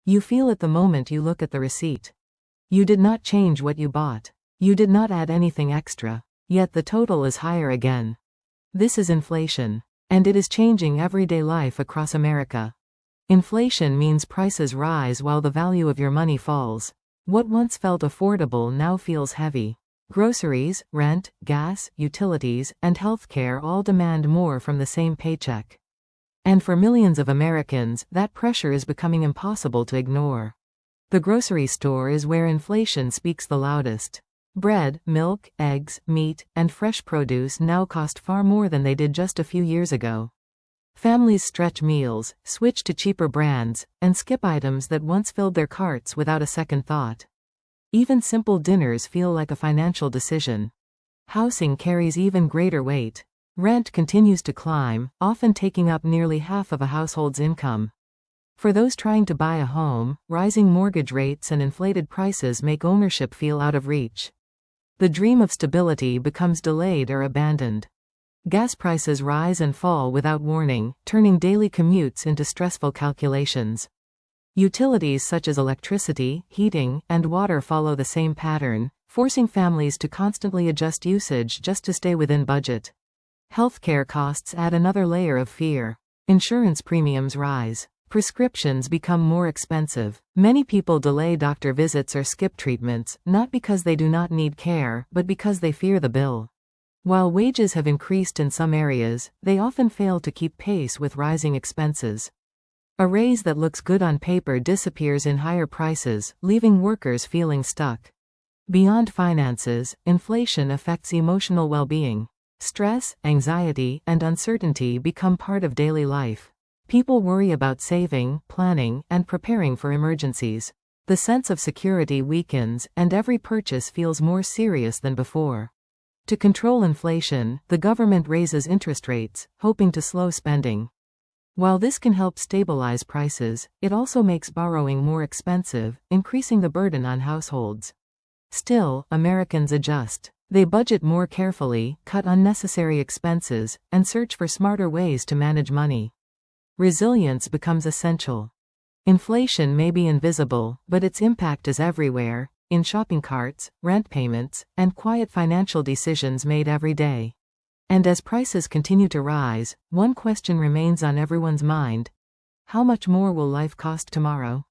You feel it the moment you look at the receipt. You did not change what you bought. You did not add anything extra. Yet the total is higher again. This is inflation. And it is changing everyday life across America. Inflation means prices rise while the value of your money falls. What once felt affordable now feels heavy. Groceries, rent, gas, utilities, and healthcare all demand more from the same paycheck. And for millions of Americans, that pressure is becoming impossible to ignore. The grocery store is where inflation speaks the loudest. Bread, milk, eggs, meat, and fresh produce now cost far more than they did just a few years ago. Families stretch meals, switch to cheaper brands, and skip items that once filled their carts without a second thought. Even simple dinners feel like a financial decision. Housing carries even greater weight. Rent continues to climb, often taking up nearly half of a household's income. For those trying to buy a home, rising mortgage rates and inflated prices make ownership feel out of reach. The dream of stability becomes delayed or abandoned. Gas prices rise and fall without warning, turning daily commutes into stressful calculations. Utilities such as electricity, heating, and water follow the same pattern, forcing families to constantly adjust usage just to stay within budget. Healthcare costs add another layer of fear. Insurance premiums rise. Prescriptions become more expensive. Many people delay doctor visits or skip treatments, not because they do not need care, but because they fear the bill. While wages have increased in some areas, they often fail to keep pace with rising expenses. A raise that looks good on paper disappears in higher prices, leaving workers feeling stuck. Beyond finances, inflation affects emotional well-being. Stress, anxiety, and uncertainty become part of daily life. People worry about saving, planning, and preparing for emergencies. The sense of security weakens, and every purchase feels more serious than before. To control inflation, the government raises interest rates, hoping to slow spending. While this can help stabilize prices, it also makes borrowing more expensive, increasing the burden on households. Still, Americans adjust. They budget more carefully, cut unnecessary expenses, and search for smarter ways to manage money. Resilience becomes essential. Inflation may be invisible, but its impact is everywhere, in shopping carts, rent payments, and quiet financial decisions made every day. And as prices continue to rise, one question remains on everyone's mind: how much more will life cost tomorrow?